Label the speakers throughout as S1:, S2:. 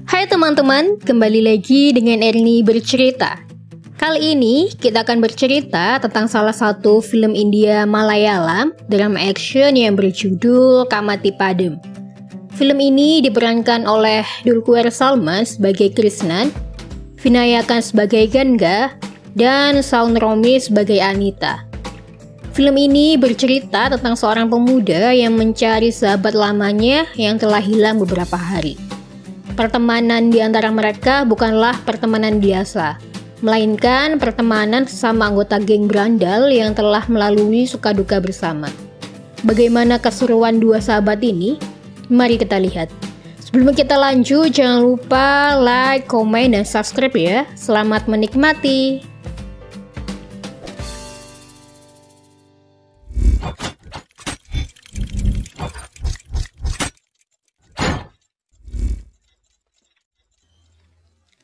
S1: Hai teman-teman, kembali lagi dengan Erni bercerita. Kali ini kita akan bercerita tentang salah satu film India Malayalam drama action yang berjudul Kamati Padam. Film ini diperankan oleh Dulquer Salman sebagai Krishnan, Vinayakan sebagai Ganga, dan Shaun Romy sebagai Anita. Film ini bercerita tentang seorang pemuda yang mencari sahabat lamanya yang telah hilang beberapa hari. Pertemanan di antara mereka bukanlah pertemanan biasa, melainkan pertemanan sesama anggota geng berandal yang telah melalui suka duka bersama. Bagaimana keseruan dua sahabat ini? Mari kita lihat. Sebelum kita lanjut, jangan lupa like, komen, dan subscribe ya. Selamat menikmati.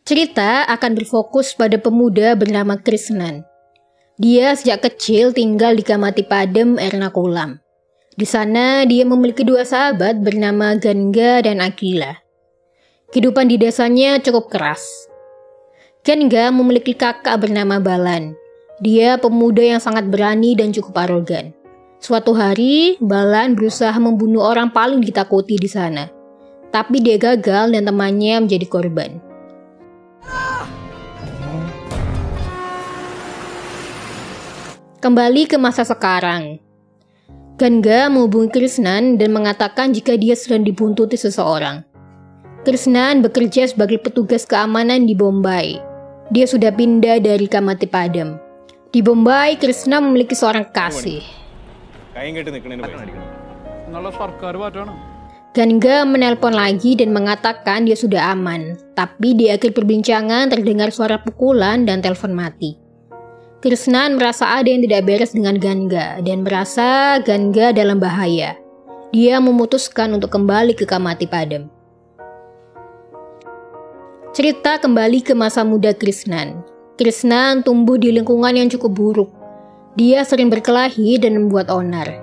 S1: Cerita akan berfokus pada pemuda bernama Krishnan. Dia sejak kecil tinggal di Kamati Padam, Ernakulam. Di sana dia memiliki dua sahabat bernama Ganga dan Akila. Kehidupan di desanya cukup keras. Ganga memiliki kakak bernama Balan. Dia pemuda yang sangat berani dan cukup arogan. Suatu hari, Balan berusaha membunuh orang paling ditakuti di sana. Tapi dia gagal dan temannya menjadi korban. Kembali ke masa sekarang. Ganga menghubungi Krishnan dan mengatakan jika dia sedang dibuntuti seseorang. Krishnan bekerja sebagai petugas keamanan di Bombay. Dia sudah pindah dari Kamati Padam. Di Bombay, Krishnan memiliki seorang kekasih. Ganga menelpon lagi dan mengatakan dia sudah aman. Tapi di akhir perbincangan terdengar suara pukulan dan telepon mati. Krishnan merasa ada yang tidak beres dengan Ganga dan merasa Ganga dalam bahaya. Dia memutuskan untuk kembali ke Kamati Padam. Cerita kembali ke masa muda Krishnan. Krishnan tumbuh di lingkungan yang cukup buruk. Dia sering berkelahi dan membuat onar.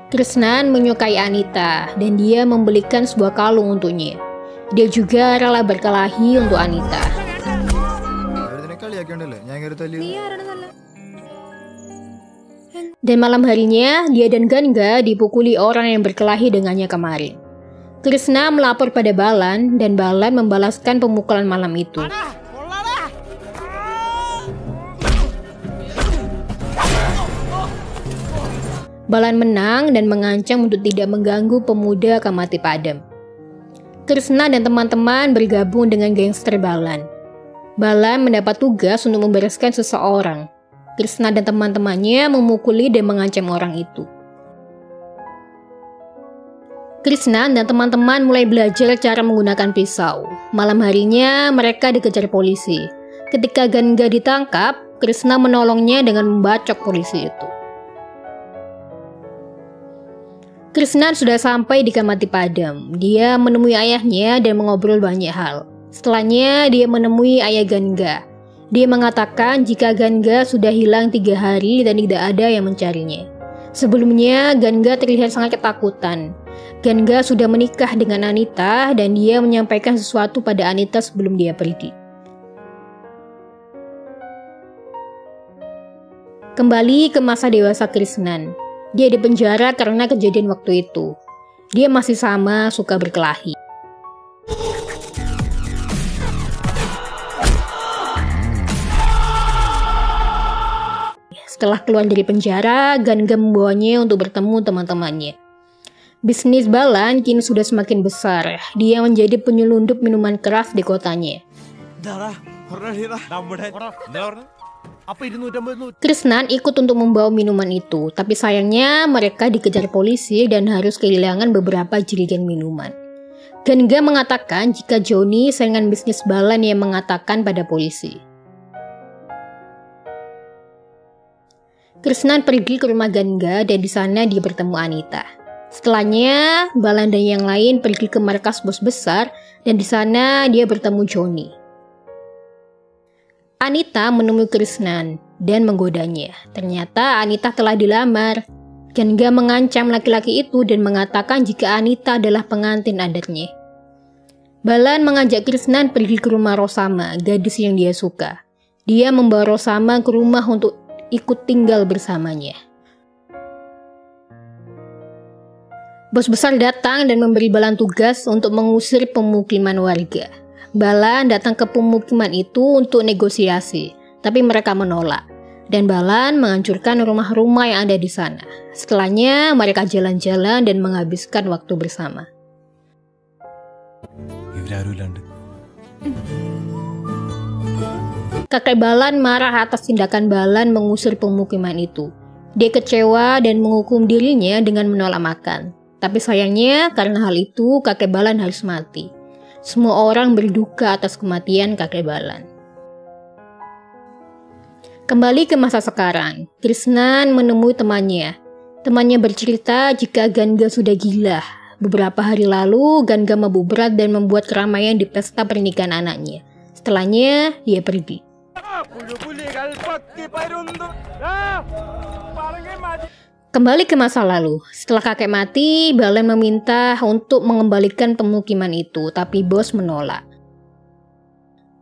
S1: Krishnan menyukai Anita dan dia membelikan sebuah kalung untuknya. Dia juga rela berkelahi untuk Anita. Dan malam harinya, dia dan Ganga dipukuli orang yang berkelahi dengannya kemarin. Krishna melapor pada Balan dan Balan membalaskan pemukulan malam itu. Balan menang dan mengancam untuk tidak mengganggu pemuda Kamati Padam. Krishna dan teman-teman bergabung dengan gangster Balan. Balan mendapat tugas untuk membereskan seseorang. Krishna dan teman-temannya memukuli dan mengancam orang itu. Krishna dan teman-teman mulai belajar cara menggunakan pisau. Malam harinya mereka dikejar polisi. Ketika Ganga ditangkap, Krishna menolongnya dengan membacok polisi itu. Krishnan sudah sampai di Kamati Padam. Dia menemui ayahnya dan mengobrol banyak hal. Setelahnya dia menemui ayah Ganga. Dia mengatakan jika Ganga sudah hilang 3 hari dan tidak ada yang mencarinya. Sebelumnya Ganga terlihat sangat ketakutan. Ganga sudah menikah dengan Anita dan dia menyampaikan sesuatu pada Anita sebelum dia pergi. Kembali ke masa dewasa Krishnan. Dia dipenjara karena kejadian waktu itu. Dia masih sama suka berkelahi. Setelah keluar dari penjara, Ganga membawanya untuk bertemu teman-temannya. Bisnis Balan kini sudah semakin besar. Dia menjadi penyelundup minuman keras di kotanya. Krishnan ikut untuk membawa minuman itu, tapi sayangnya mereka dikejar polisi dan harus kehilangan beberapa jerigen minuman. Ganga mengatakan jika Johnny, saingan bisnis Balan, yang mengatakan pada polisi. Krishnan pergi ke rumah Ganga dan di sana dia bertemu Anita. Setelahnya, Balan dan yang lain pergi ke markas bos besar dan di sana dia bertemu Johnny. Anita menemui Krishnan dan menggodanya. Ternyata Anita telah dilamar. Ganga mengancam laki-laki itu dan mengatakan jika Anita adalah pengantin adatnya. Balan mengajak Krishnan pergi ke rumah Rosama, gadis yang dia suka. Dia membawa Rosama ke rumah untuk ikut tinggal bersamanya. Bos besar datang dan memberi Balan tugas untuk mengusir pemukiman warga. Balan datang ke pemukiman itu untuk negosiasi, tapi mereka menolak. Dan Balan menghancurkan rumah-rumah yang ada di sana. Setelahnya, mereka jalan-jalan dan menghabiskan waktu bersama. Kakek Balan marah atas tindakan Balan mengusir pemukiman itu. Dia kecewa dan menghukum dirinya dengan menolak makan. Tapi sayangnya, karena hal itu, kakek Balan harus mati. Semua orang berduka atas kematian kakek Balan. Kembali ke masa sekarang, Krishnan menemui temannya. Temannya bercerita jika Ganga sudah gila. Beberapa hari lalu, Ganga mabuk berat dan membuat keramaian di pesta pernikahan anaknya. Setelahnya, dia pergi. Kembali ke masa lalu, setelah kakek mati, Balan meminta untuk mengembalikan pemukiman itu, tapi bos menolak.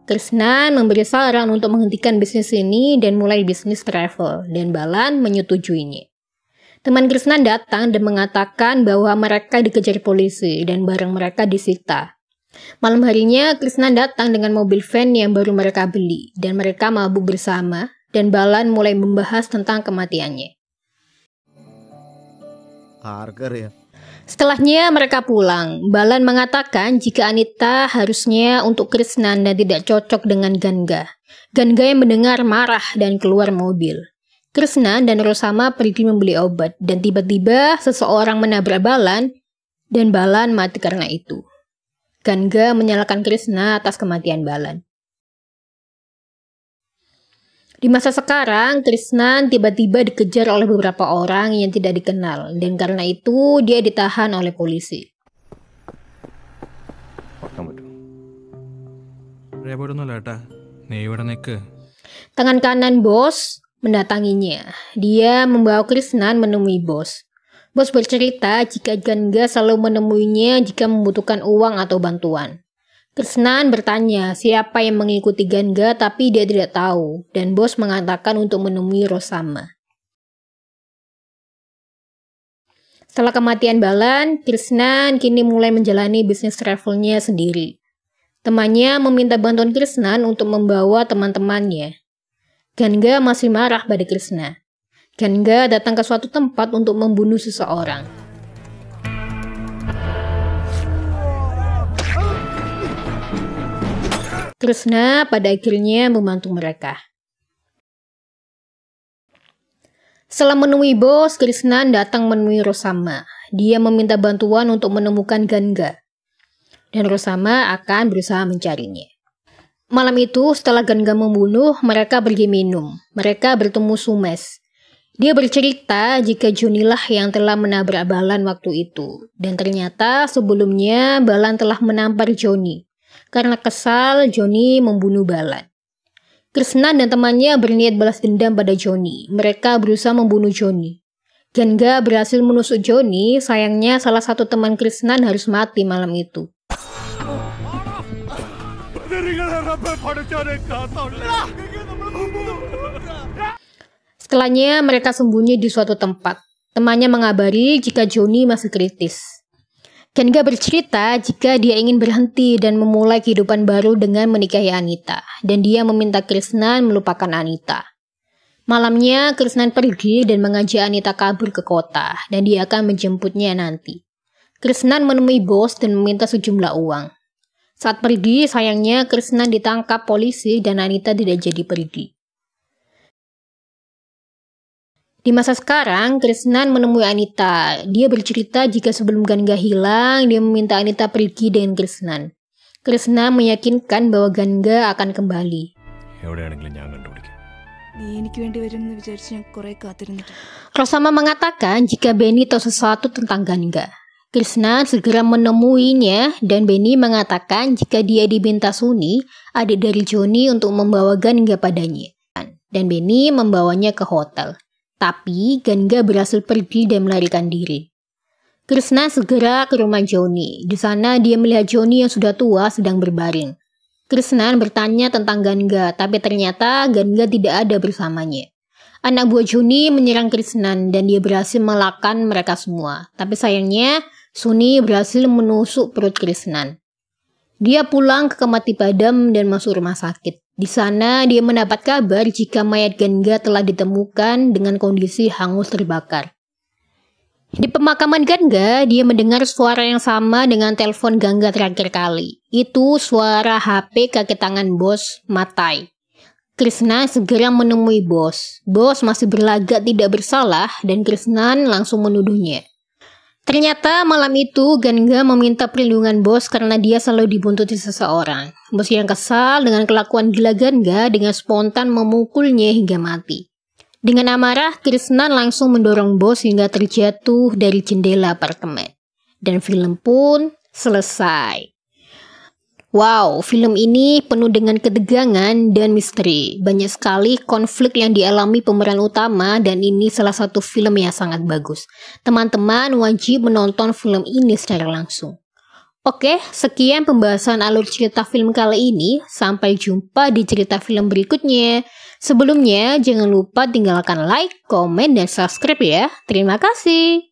S1: Krishnan memberi saran untuk menghentikan bisnis ini dan mulai bisnis travel, dan Balan menyetujuinya. Teman Krishnan datang dan mengatakan bahwa mereka dikejar polisi dan barang mereka disita. Malam harinya, Krishnan datang dengan mobil van yang baru mereka beli, dan mereka mabuk bersama, dan Balan mulai membahas tentang kematiannya. Setelahnya mereka pulang. Balan mengatakan jika Anita harusnya untuk Krishnan dan tidak cocok dengan Ganga. Ganga yang mendengar marah dan keluar mobil. Krishnan dan Rosama pergi membeli obat dan tiba-tiba seseorang menabrak Balan dan Balan mati karena itu. Ganga menyalahkan Krishna atas kematian Balan. Di masa sekarang, Krishnan tiba-tiba dikejar oleh beberapa orang yang tidak dikenal, dan karena itu dia ditahan oleh polisi. Tangan kanan bos mendatanginya. Dia membawa Krishnan menemui bos. Bos bercerita jika Ganga selalu menemuinya jika membutuhkan uang atau bantuan. Krishnan bertanya siapa yang mengikuti Ganga tapi dia tidak tahu dan bos mengatakan untuk menemui Rosama. Setelah kematian Balan, Krishnan kini mulai menjalani bisnis travelnya sendiri. Temannya meminta bantuan Krishnan untuk membawa teman-temannya. Ganga masih marah pada Krishna. Ganga datang ke suatu tempat untuk membunuh seseorang. Krishna pada akhirnya membantu mereka. Setelah menemui bos, Krishnan datang menemui Rosama. Dia meminta bantuan untuk menemukan Ganga. Dan Rosama akan berusaha mencarinya. Malam itu, setelah Ganga membunuh, mereka pergi minum. Mereka bertemu Sumes. Dia bercerita jika Johnny lah yang telah menabrak Balan waktu itu. Dan ternyata sebelumnya Balan telah menampar Johnny. Karena kesal, Johnny membunuh Balan. Krishnan dan temannya berniat balas dendam pada Johnny. Mereka berusaha membunuh Johnny. Ganga berhasil menusuk Johnny, sayangnya salah satu teman Krishnan harus mati malam itu. Setelahnya mereka sembunyi di suatu tempat. Temannya mengabari jika Johnny masih kritis. Ganga bercerita jika dia ingin berhenti dan memulai kehidupan baru dengan menikahi Anita, dan dia meminta Krishnan melupakan Anita. Malamnya, Krishnan pergi dan mengajak Anita kabur ke kota, dan dia akan menjemputnya nanti. Krishnan menemui bos dan meminta sejumlah uang. Saat pergi, sayangnya Krishnan ditangkap polisi dan Anita tidak jadi pergi. Di masa sekarang, Krishnan menemui Anita. Dia bercerita jika sebelum Ganga hilang, dia meminta Anita pergi dengan Krishnan. Krishnan meyakinkan bahwa Ganga akan kembali. Rosama mengatakan jika Benny tahu sesuatu tentang Ganga. Krishna segera menemuinya dan Benny mengatakan jika dia diminta Suni, adik dari Johnny, untuk membawa Ganga padanya. Dan Benny membawanya ke hotel. Tapi Ganga berhasil pergi dan melarikan diri. Krishna segera ke rumah Johnny. Di sana dia melihat Johnny yang sudah tua sedang berbaring. Krishna bertanya tentang Ganga, tapi ternyata Ganga tidak ada bersamanya. Anak buah Johnny menyerang Krishna dan dia berhasil melahkan mereka semua. Tapi sayangnya, Suni berhasil menusuk perut Krishna. Dia pulang ke Kemati Padam dan masuk rumah sakit. Di sana dia mendapat kabar jika mayat Ganga telah ditemukan dengan kondisi hangus terbakar. Di pemakaman Ganga, dia mendengar suara yang sama dengan telepon Ganga terakhir kali. Itu suara HP kaki tangan bos, Matai. Krishna segera menemui bos. Bos masih berlagak tidak bersalah dan Krishna langsung menuduhnya. Ternyata malam itu Ganga meminta perlindungan bos karena dia selalu dibuntuti seseorang. Bos yang kesal dengan kelakuan gila Ganga dengan spontan memukulnya hingga mati. Dengan amarah, Krishna langsung mendorong bos hingga terjatuh dari jendela apartemen. Dan film pun selesai. Wow, film ini penuh dengan ketegangan dan misteri. Banyak sekali konflik yang dialami pemeran utama dan ini salah satu film yang sangat bagus. Teman-teman wajib menonton film ini secara langsung. Oke, sekian pembahasan alur cerita film kali ini. Sampai jumpa di cerita film berikutnya. Sebelumnya, jangan lupa tinggalkan like, komen, dan subscribe ya. Terima kasih.